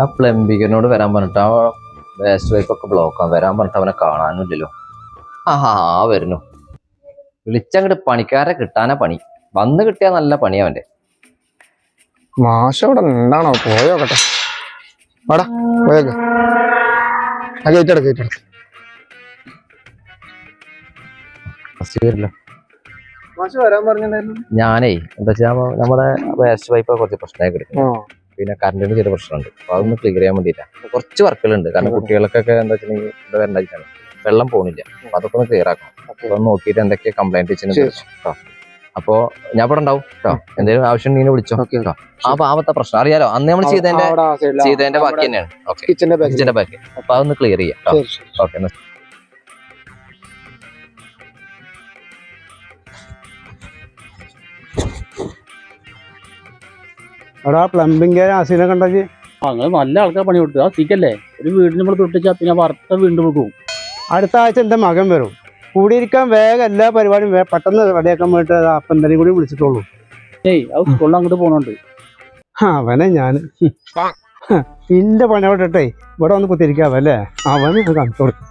ആ പ്ലംബിങ്ങിനോട് വരാൻ പറഞ്ഞിട്ട് ആ വേസ്റ്റ് പൈപ്പൊക്കെ ബ്ലോക്കാണ് വരാൻ പറഞ്ഞിട്ട് അവനെ കാണാനില്ലല്ലോ. വരുന്നു. വിളിച്ചങ്ങോട്ട് പണിക്കാരെ കിട്ടാനാ പണി. വന്ന് കിട്ടിയാ നല്ല പണി അവന്റെ. മാഷ അവിടെ ഉണ്ടാണോ? പോയോക്കട്ടെ. വാടാ പോയേക്ക്. കേറ്റട ഞാനേ എന്താ വെച്ചാ നമ്മുടെ വേസ്റ്റ് പൈപ്പ് കുറച്ച് പ്രശ്നമായി കിടക്കുന്നു. പിന്നെ കറണ്ടിന് ചെറിയ പ്രശ്നമുണ്ട്. അപ്പൊ അതൊന്ന് ക്ലിയർ ചെയ്യാൻ വേണ്ടിയിട്ടാ. കുറച്ച് വർക്കുകളുണ്ട്. കാരണം കുട്ടികൾക്കൊക്കെ എന്താ വെച്ചിട്ടുണ്ടെങ്കിൽ ഇവിടെ വരണ്ടായിട്ടാണ് വെള്ളം പോണില്ല. അപ്പൊ അതൊക്കെ ഒന്ന് ക്ലിയർ ആക്കണം. അപ്പൊ ഒന്ന് നോക്കിയിട്ട് എന്തൊക്കെ കംപ്ലൈന്റ് കേട്ടോ. അപ്പൊ ഞാൻ ഇവിടെ ഉണ്ടാവും കേട്ടോ. എന്തെങ്കിലും ആവശ്യം നീ വിളിച്ചോ കേട്ടോ. ആ പാവത്തെ പ്രശ്നം അറിയാലോ. അന്ന് നമ്മൾ ചെയ്തതിന്റെ ബാക്കി തന്നെയാണ്. കിച്ചന്റെ ബാക്കി. അപ്പൊ അതൊന്ന് ക്ലിയർ ചെയ്യാം. ഓക്കെ. അവിടെ പ്ലംബിംഗ് ആസിനെ കണ്ടത് അങ്ങനെ നല്ല ആൾക്കാർ പണി കൊടുത്തു. ആ സീക്കല്ലേ ഒരു വീടിന് നമ്മൾ തൊട്ടിച്ചാ പിന്നെ വറുത്ത വീണ്ടും പോകും. അടുത്ത ആഴ്ച എന്റെ മകൻ വരും. കൂടിയിരിക്കാൻ വേഗം എല്ലാ പരിപാടിയും പെട്ടെന്ന് റെഡിയാക്കാൻ വേണ്ടിട്ട് അപ്പം എന്തെങ്കിലും കൂടി വിളിച്ചിട്ടുള്ളൂ. അത് സ്കൂളിൽ അങ്ങോട്ട് പോകണുണ്ട്. അവനെ ഞാൻ ഇന്റെ പണി അവിടെ ഇട്ടേ ഇവിടെ വന്ന് കുത്തിരിക്കാവല്ലേ. അവന് കാണിച്ചു കൊടുക്കും.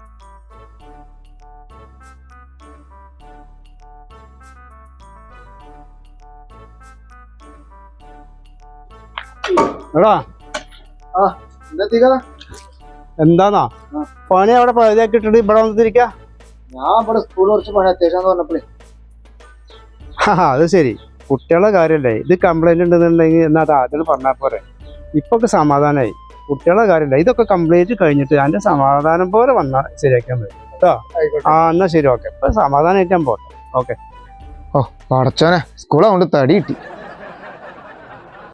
എടാ എന്താന്നാ പണി അവിടെ പകുതിയാക്കി ഇട്ടിട്ട് ഇവിടെ വന്നിരിക്ക. ഞാൻ ഇവിടെ സ്കൂളിൽ കുറച്ച് പണി അത്യാവശ്യം പറഞ്ഞപ്പോഴേ. അത് ശരി, കുട്ടികളെ കാര്യല്ലേ. ഇത് കംപ്ലൈന്റ് ഉണ്ടെന്നുണ്ടെങ്കിൽ എന്നാ അത് ആദ്യം പറഞ്ഞാൽ പോരെ. ഇപ്പൊക്കെ സമാധാനമായി. കുട്ടികളെ കാര്യമില്ല. ഇതൊക്കെ കംപ്ലൈന്റ് കഴിഞ്ഞിട്ട് അതിന്റെ സമാധാനം പോലെ വന്നാൽ ശരിയാക്കാൻ പറ്റും കേട്ടോ. എന്നാ ശരി, ഓക്കെ. ഇപ്പൊ സമാധാനമായിട്ട് ഞാൻ പോട്ടെ. ഓക്കെ. ഓ പടച്ചോനെ, സ്കൂളാ കൊണ്ട് തടി കിട്ടി.